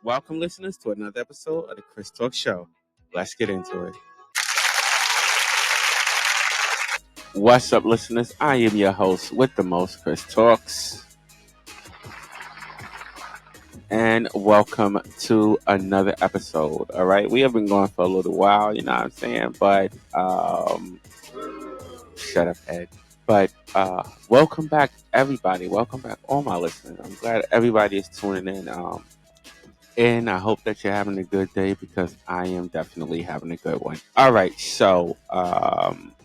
Welcome, listeners, to another episode of the Chris Talk Show. Let's get into it. What's up, listeners? I am your host with the most, Chris Talks. And welcome to another episode. All right, we have been going for a little while, you know what I'm saying? But, shut up, Ed. But welcome back, everybody. Welcome back, all my listeners. I'm glad everybody is tuning in. And I hope that you're having a good day because I am definitely having a good one. All right, so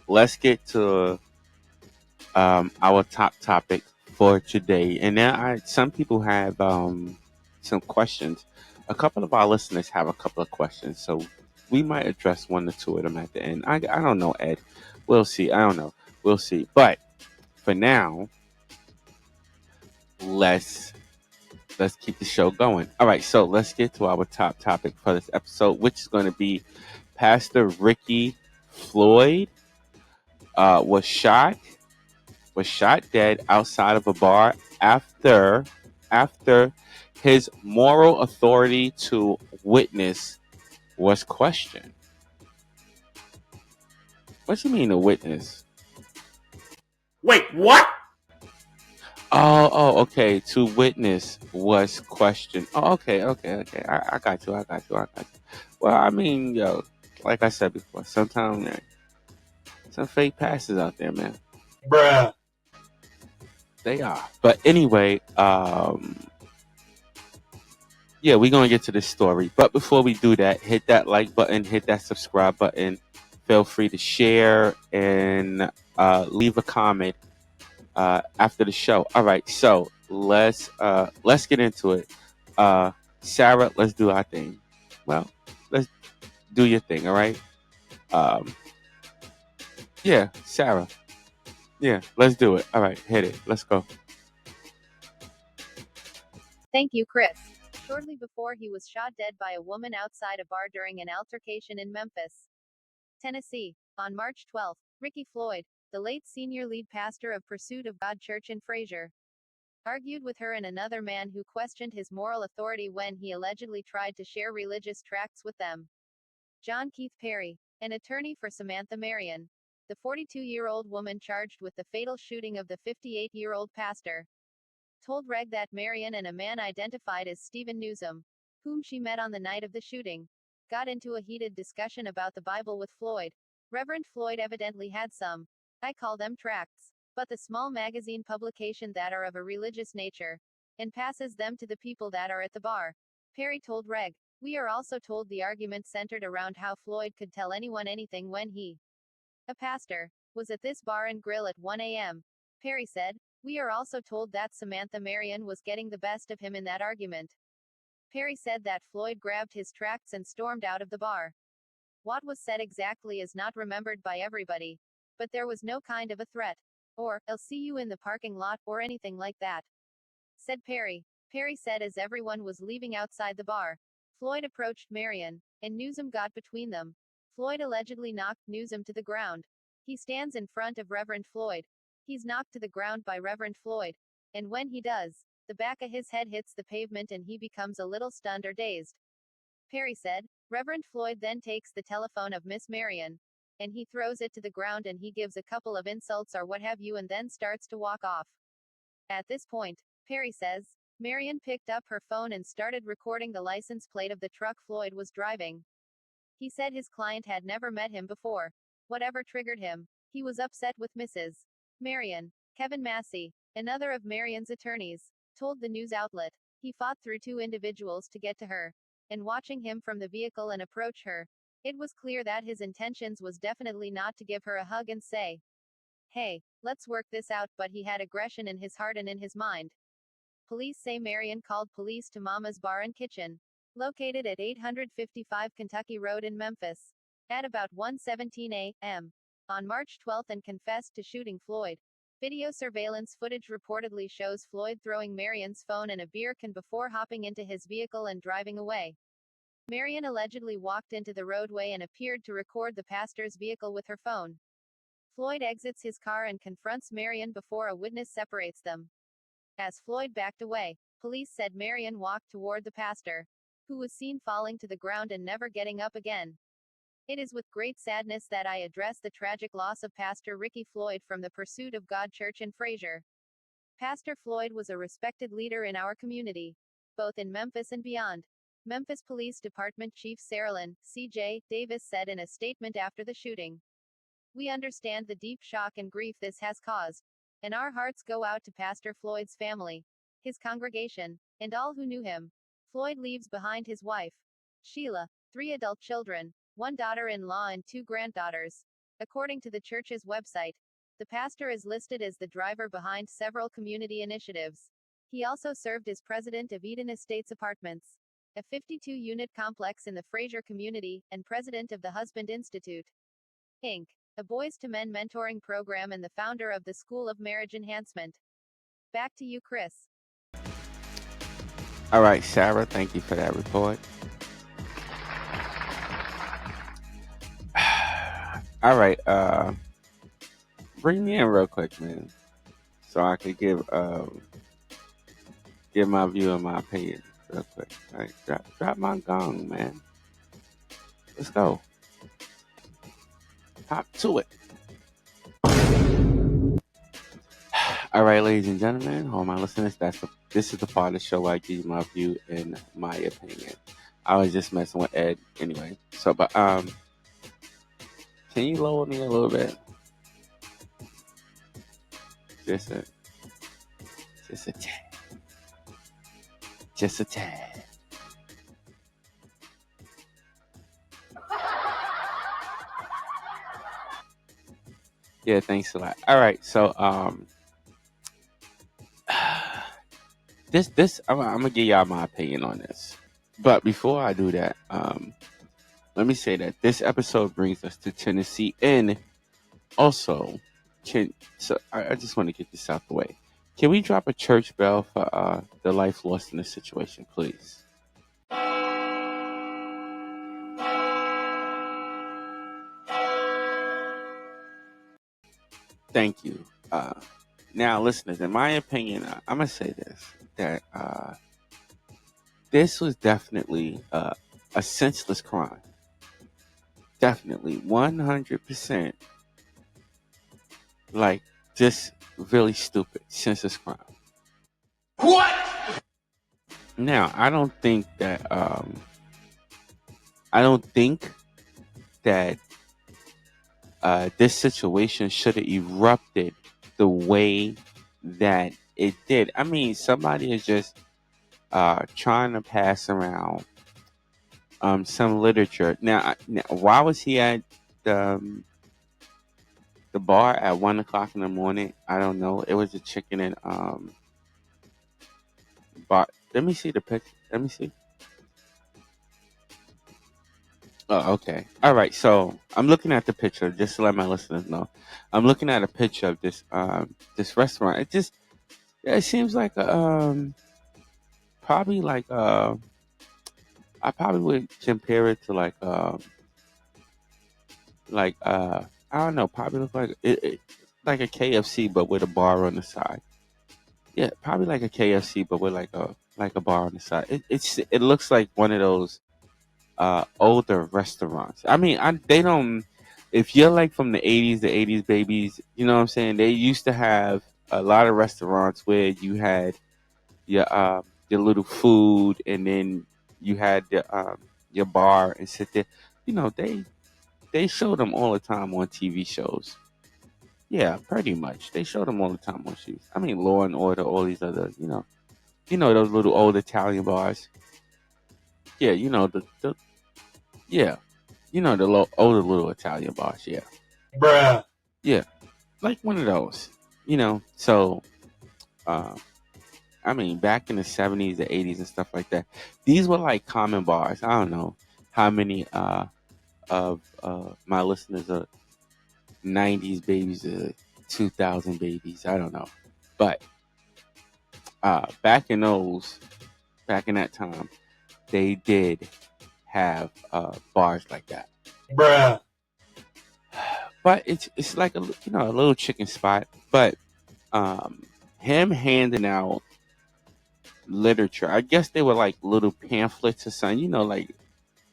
let's get to our top topic for today. And now some people have some questions. A couple of our listeners have a couple of questions, so we might address one or two of them at the end. I don't know, Ed. We'll see. I don't know. We'll see. But for now, let's keep the show going. All right, so let's get to our top topic for this episode, which is going to be Pastor Ricky Floyd was shot dead outside of a bar after his moral authority to witness was questioned. What do you mean a witness? Wait, what? Oh, okay. To witness was questioned. Oh, okay. I got you. Well, I mean, yo, like I said before, sometimes, man, some fake pastors out there, man. Bruh. They are. But anyway, yeah, we're going to get to this story. But before we do that, hit that like button, hit that subscribe button. Feel free to share and leave a comment after the show. All right, so let's get into it. Sarah, let's do our thing. Well, let's do your thing. All right. Um, yeah, Sarah. Yeah, let's do it. All right, hit it. Let's go. Thank you, Chris. Shortly before he was shot dead by a woman outside a bar during an altercation in Memphis, Tennessee, on March 12, Ricky Floyd, the late senior lead pastor of Pursuit of God Church in Fraser, argued with her and another man who questioned his moral authority when he allegedly tried to share religious tracts with them. John Keith Perry, an attorney for Samantha Marion, the 42-year-old woman charged with the fatal shooting of the 58-year-old pastor, told Reg that Marion and a man identified as Stephen Newsom, whom she met on the night of the shooting, got into a heated discussion about the Bible with Floyd. Reverend Floyd evidently had some, I call them tracts, but the small magazine publication that are of a religious nature, and passes them to the people that are at the bar. Perry told Reg, we are also told the argument centered around how Floyd could tell anyone anything when he, a pastor, was at this bar and grill at 1 a.m. Perry said, we are also told that Samantha Marion was getting the best of him in that argument. Perry said that Floyd grabbed his tracts and stormed out of the bar. What was said exactly is not remembered by everybody, but there was no kind of a threat, or, I'll see you in the parking lot, or anything like that, said Perry. Perry said as everyone was leaving outside the bar, Floyd approached Marion, and Newsom got between them. Floyd allegedly knocked Newsom to the ground. He stands in front of Reverend Floyd. He's knocked to the ground by Reverend Floyd, and when he does, the back of his head hits the pavement and he becomes a little stunned or dazed. Perry said, Reverend Floyd then takes the telephone of Miss Marion, and he throws it to the ground and he gives a couple of insults or what have you and then starts to walk off. At this point, Perry says, Marion picked up her phone and started recording the license plate of the truck Floyd was driving. He said his client had never met him before. Whatever triggered him, he was upset with Mrs. Marion. Kevin Massey, another of Marion's attorneys, told the news outlet, he fought through two individuals to get to her, and watching him from the vehicle and approach her, it was clear that his intentions was definitely not to give her a hug and say, hey, let's work this out, but he had aggression in his heart and in his mind. Police say Marion called police to Mama's Bar and Kitchen, located at 855 Kentucky Road in Memphis, at about 1:17 a.m. on March 12 and confessed to shooting Floyd. Video surveillance footage reportedly shows Floyd throwing Marion's phone and a beer can before hopping into his vehicle and driving away. Marion allegedly walked into the roadway and appeared to record the pastor's vehicle with her phone. Floyd exits his car and confronts Marion before a witness separates them. As Floyd backed away, police said Marion walked toward the pastor, who was seen falling to the ground and never getting up again. It is with great sadness that I address the tragic loss of Pastor Ricky Floyd from the Pursuit of God Church in Fraser. Pastor Floyd was a respected leader in our community, both in Memphis and beyond. Memphis Police Department Chief Saralyn C.J. Davis said in a statement after the shooting, "We understand the deep shock and grief this has caused, and our hearts go out to Pastor Floyd's family, his congregation, and all who knew him." Floyd leaves behind his wife, Sheila, 3 adult children, 1 daughter-in-law and 2 granddaughters. According to the church's website, the pastor is listed as the driver behind several community initiatives. He also served as president of Eden Estates Apartments, a 52-unit complex in the Fraser community, and president of the Husband Institute, Inc., a boys to men mentoring program, and the founder of the School of Marriage Enhancement. Back to you, Chris. All right, Sarah, thank you for that report. All right, bring me in real quick, man, so I could give my view and my opinion real quick. All right, drop my gong, man. Let's go. Hop to it. All right, ladies and gentlemen, all my listeners, this is the part of the show where I give you my view and my opinion. I was just messing with Ed anyway. So, but can you lower me a little bit? Just a tad. Just a tad. Yeah, thanks a lot. All right, so this I'm gonna give y'all my opinion on this. But before I do that, let me say that this episode brings us to Tennessee, and also, I just want to get this out the way. Can we drop a church bell for the life lost in this situation, please? Thank you. Now, listeners, in my opinion, I'm gonna say that this was definitely a senseless crime. Definitely, 100%. Like, just really stupid, senseless crime. What? Now, I don't think that this situation should have erupted the way that it did. I mean, somebody is just trying to pass around some literature. Now, why was he at the bar at 1 o'clock in the morning? I don't know. It was a chicken and bar. Let me see the picture. Let me see. Oh, okay. All right. So I'm looking at the picture just to let my listeners know. I'm looking at a picture of this restaurant. It seems like probably like I probably would compare it to I don't know, probably look like like a KFC but with a bar on the side. Yeah, probably like a KFC but with like a bar on the side. It looks like one of those older restaurants. I mean, they don't. If you're like from the '80s babies, you know what I'm saying. They used to have a lot of restaurants where you had your little food, and then you had your bar and sit there. You know, they show them all the time on TV shows. Yeah, pretty much. They show them all the time on shows. I mean, Law and Order, all these other, those little old Italian bars. Yeah, yeah, the older little Italian bars. Yeah, Bruh. yeah, like one of those. So uh, I mean, back in the '70s, the '80s, and stuff like that, these were like common bars. I don't know how many of my listeners are '90s babies, 2000 babies. I don't know, but back in that time, they did have bars like that. Bruh. But it's like a little chicken spot. But him handing out literature. I guess they were like little pamphlets or something. Like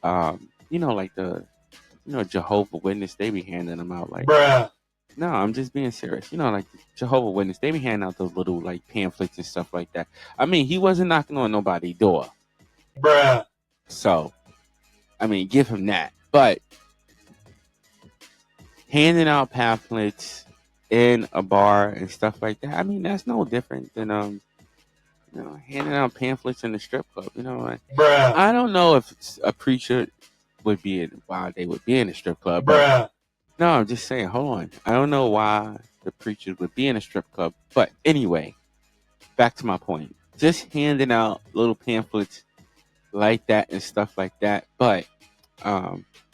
the Jehovah Witness. They be handing them out like. Bruh. No, I'm just being serious. Like the Jehovah Witness. They be handing out those little like pamphlets and stuff like that. I mean, he wasn't knocking on nobody's door. Bruh. So, I mean, give him that. But handing out pamphlets in a bar and stuff like that. I mean, that's no different than handing out pamphlets in the strip club. Bruh. I don't know if a preacher would be why they would be in a strip club, but Bruh. no, I'm just saying. Hold on, I don't know why the preachers would be in a strip club, but anyway, back to my point. Just handing out little pamphlets like that and stuff like that. But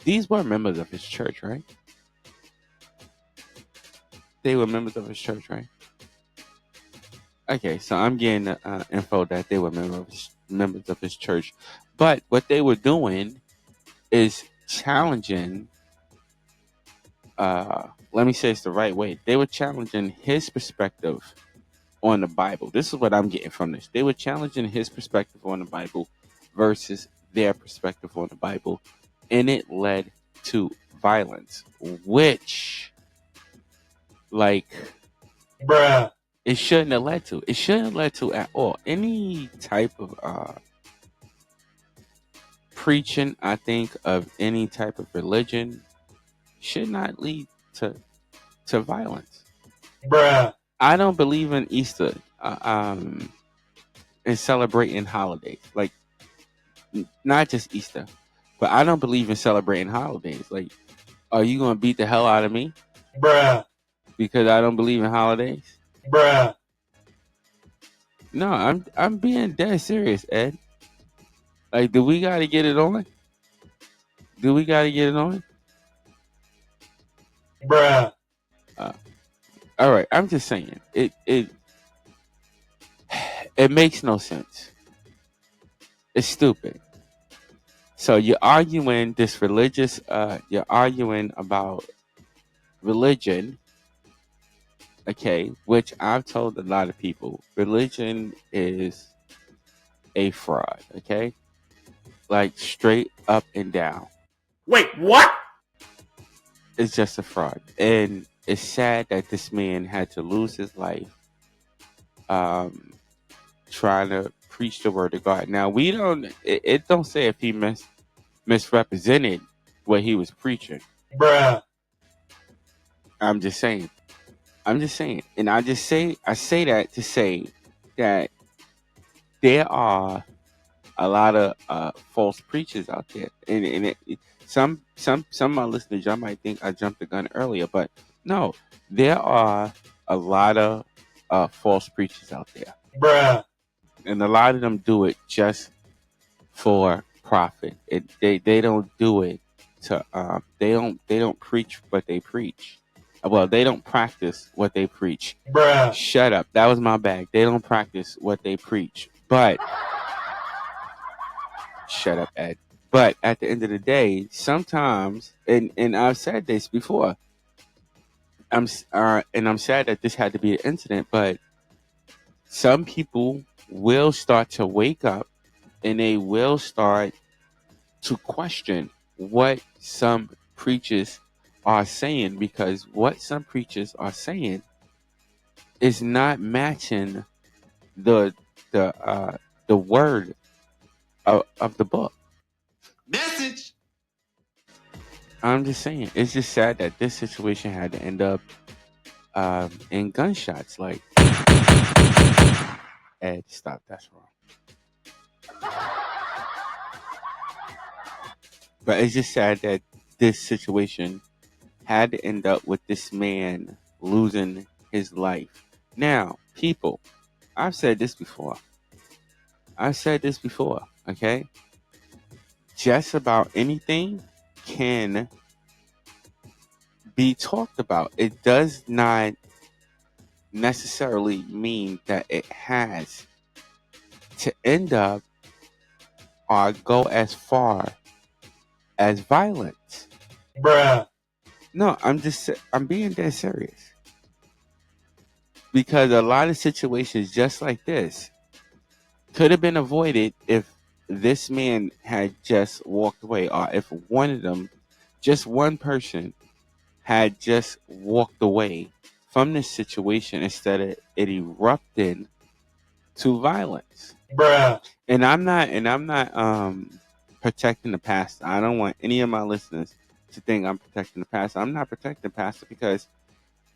these were members of his church, right? They were members of his church, right? Okay, so I'm getting info that they were members of his church. But what they were doing is challenging, let me say it's the right way. They were challenging his perspective on the Bible. This is what I'm getting from this. They were challenging his perspective on the Bible versus their perspective on the Bible. And it led to violence, which, like, Bruh. it shouldn't have led to. It shouldn't have led to at all. Any type of preaching, I think, of any type of religion should not lead to violence. Bruh. I don't believe in Easter and celebrating holidays. Like, not just Easter, but I don't believe in celebrating holidays. Like, are you going to beat the hell out of me Bruh. because I don't believe in holidays? Bruh. No, I'm being dead serious, Ed. Like, do we got to get it on? Do we got to get it on? Bruh. All right, I'm just saying it makes no sense. It's stupid. So you're arguing this religious. You're arguing about religion. Okay, which I've told a lot of people, religion is a fraud. Okay, like straight up and down. Wait, what? It's just a fraud, and it's sad that this man had to lose his life trying to preach the word of God. Now we don't. It don't say if he misrepresented what he was preaching. Bruh. I'm just saying. And I say that to say that there are a lot of false preachers out there, and some of my listeners, y'all might think I jumped the gun earlier, but no, there are a lot of false preachers out there, Bruh. and a lot of them do it just for profit. They don't do it to they don't preach what they preach. Well, they don't practice what they preach. Bruh. Shut up. That was my bag. They don't practice what they preach. But shut up, Ed. But at the end of the day, sometimes, and I've said this before, I'm sad that this had to be an incident, but some people will start to wake up and they will start to question what some preachers are saying, because what some preachers are saying is not matching the word of the book. Message. I'm just saying, it's just sad that this situation had to end up in gunshots. Like, Ed, stop. That's wrong. But it's just sad that this situation had to end up with this man losing his life. Now, people, I've said this before. Okay? Just about anything can be talked about. It does not necessarily mean that it has to end up or go as far as violence. Bruh. No, I'm being dead serious. Because a lot of situations just like this could have been avoided if this man had just walked away, or if one of them, just one person, had just walked away from this situation instead of it erupting to violence. Bruh. And I'm not protecting the pastor. I don't want any of my listeners to think I'm protecting the pastor. I'm not protecting the pastor because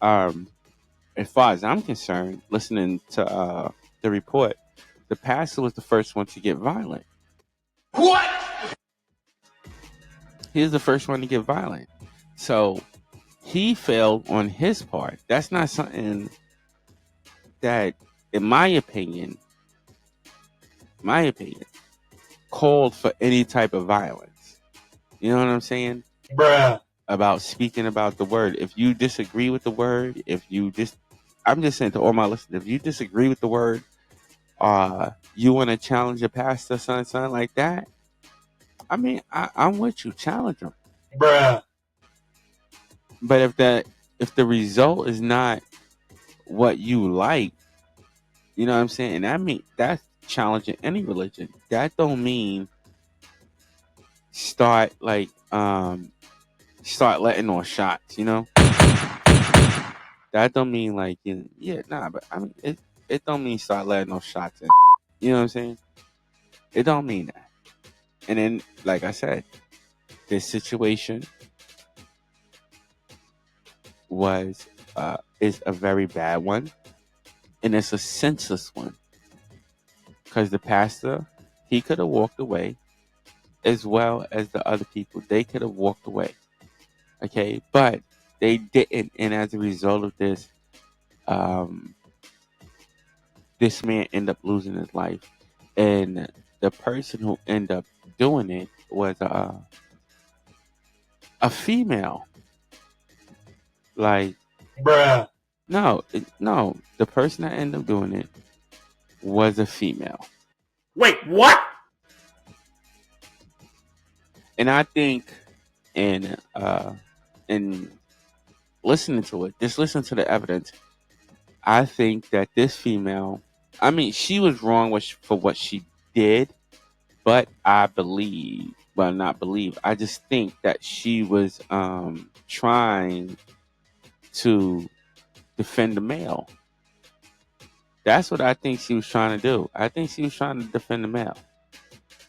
um as far as I'm concerned, listening to the report, the pastor was the first one to get violent. What? He was the first one to get violent. So he failed on his part. That's not something that, in my opinion, called for any type of violence. You know what I'm saying? Bruh. About speaking about the word. If you disagree with the word, I'm just saying to all my listeners, if you disagree with the word, you want to challenge a pastor, son, like that, I mean, I'm with you. Challenge them. Bruh. But if the result is not what you like, you know what I'm saying? And I mean that's challenging any religion. That don't mean start like start letting off shots. You know, that don't mean like yeah, nah. But I mean it don't mean start letting off shots. And you know what I'm saying? It don't mean that. And then like I said, this situation was is a very bad one, and it's a senseless one because the pastor, he could have walked away, as well as the other people. They could have walked away, okay, but they didn't, and as a result of this, um, this man ended up losing his life, and the person who ended up doing it was a female. Like, Bruh. no, the person that ended up doing it was a female. Wait, what? And I think in listening to it, just listen to the evidence. I think that this female, I mean, she was wrong for what she did, but I believe, well, not believe, I just think that she was trying to defend the male. That's what I think she was trying to do. I think she was trying to defend the male.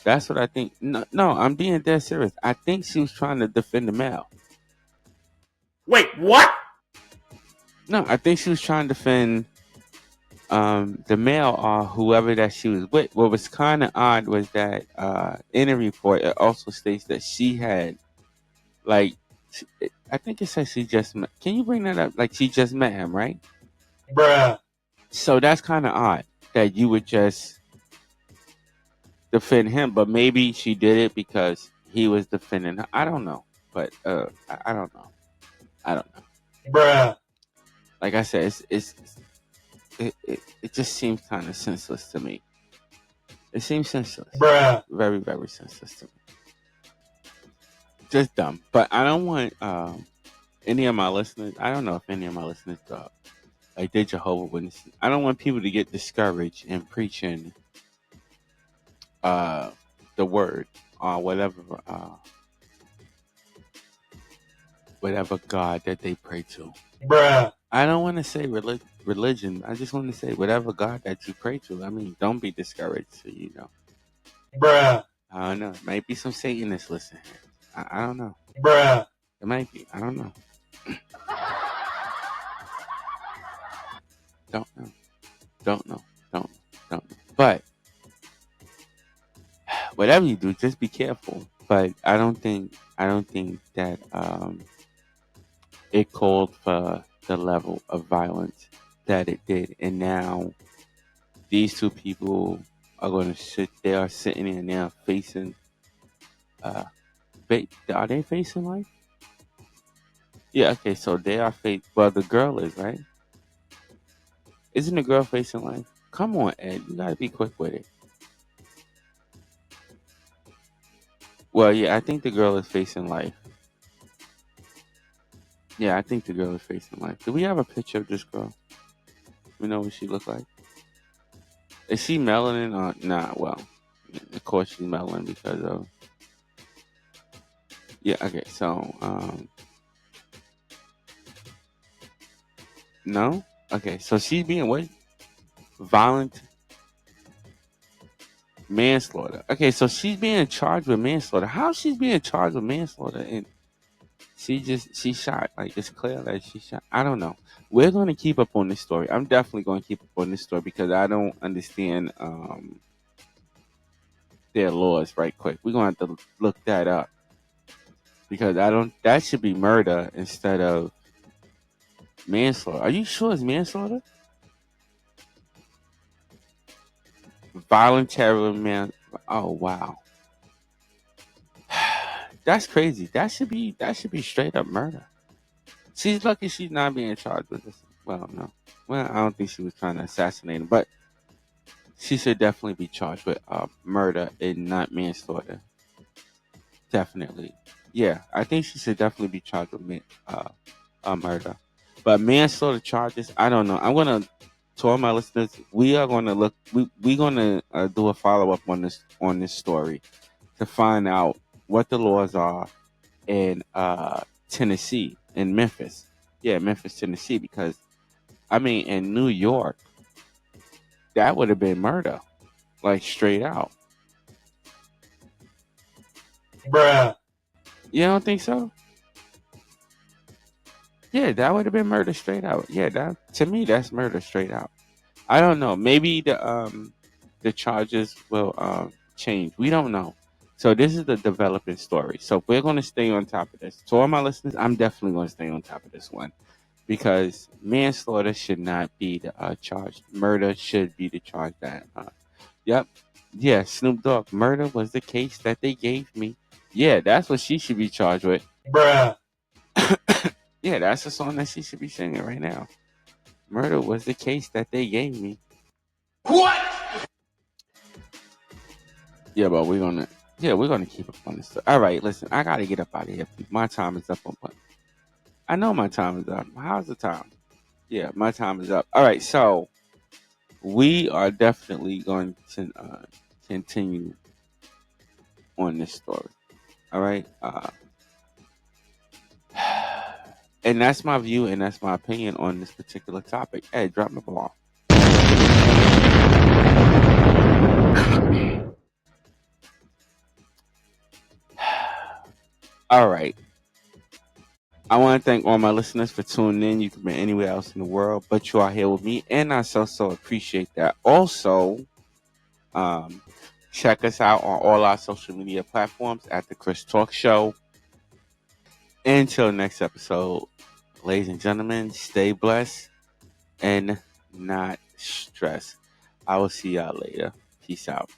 That's what I think. No, I'm being dead serious. I think she was trying to defend the male. Wait, what? No, I think she was trying to defend the male or whoever that she was with. What was kind of odd was that in a report, it also states that she had, like, I think it says she just met. Can you bring that up? Like, she just met him, right? Bruh. So that's kind of odd that you would just defend him, but maybe she did it because he was defending her. I don't know, but I don't know. I don't know. Bruh. Like I said, it just seems kind of senseless to me. It seems senseless. Bruh. Very, very senseless to me. Just dumb. But I don't want any of my listeners. I don't know if any of my listeners like they're Jehovah Witnesses. I don't want people to get discouraged in preaching uh the word or whatever God that they pray to. Bruh. I don't want to say religion. I just want to say whatever God that you pray to. I mean, don't be discouraged. So, Bruh. I don't know. Might be some Satanists listening here. I don't know. Bruh. It might be. I don't know. Don't know. Don't know. Don't know. But whatever you do, just be careful. But I don't think that it called for the level of violence that it did. And now these two people are going to sit. They are sitting in now facing. Uh, are they facing life? Yeah. Okay. So they are facing. Well, the girl is right. Isn't the girl facing life? Come on, Ed. You gotta be quick with it. Well, yeah, I think the girl is facing life. Yeah, I think the girl is facing life. Do we have a picture of this girl? We know what she looked like. Is she melanin or nah? Well, of course she's melanin because of yeah. Okay, so no. Okay, so she's being what? Violent manslaughter. Okay, so she's being charged with manslaughter. How she's being charged with manslaughter and she shot. Like it's clear that she shot. I don't know. We're going to keep up on this story. I'm definitely going to keep up on this story because I don't understand their laws. Right quick, we're going to have to look that up because I don't. That should be murder instead of manslaughter. Are you sure it's manslaughter? Voluntary man. Oh wow, that's crazy. That should be straight up murder. She's lucky she's not being charged with this. Well, no. Well, I don't think she was trying to assassinate him, but she should definitely be charged with murder and not manslaughter. Definitely. Yeah, I think she should definitely be charged with murder. But manslaughter charges, I don't know. I'm gonna to all my listeners, we are gonna look. We're gonna do a follow up on this story to find out what the laws are in Tennessee, in Memphis. Yeah, Memphis, Tennessee, because I mean, in New York, that would have been murder, like straight out. bruh, You don't think so? Yeah, that would have been murder straight out. Yeah, that to me that's murder straight out. I don't know. Maybe the charges will change. We don't know. So this is the developing story. So we're going to stay on top of this. To all my listeners, I'm definitely going to stay on top of this one because manslaughter should not be the charge. Murder should be the charge. That yep, yeah. Snoop Dogg, murder was the case that they gave me. Yeah, that's what she should be charged with. bruh, Yeah, that's the song that she should be singing right now. Murder was the case that they gave me. Yeah, but we're gonna keep up on this. All right, listen, I gotta get up out of here. My time is up. I know my time is up. How's the time? Yeah, my time is up. All right, so we are definitely going to continue on this story. All right, and that's my view and that's my opinion on this particular topic. Hey, drop my ball. All right. I want to thank all my listeners for tuning in. You could be anywhere else in the world, but you are here with me, and I so appreciate that. Also, um, check us out on all our social media platforms at the Chris Talk Show. Until next episode, ladies and gentlemen, stay blessed and not stressed. I will see y'all later. Peace out.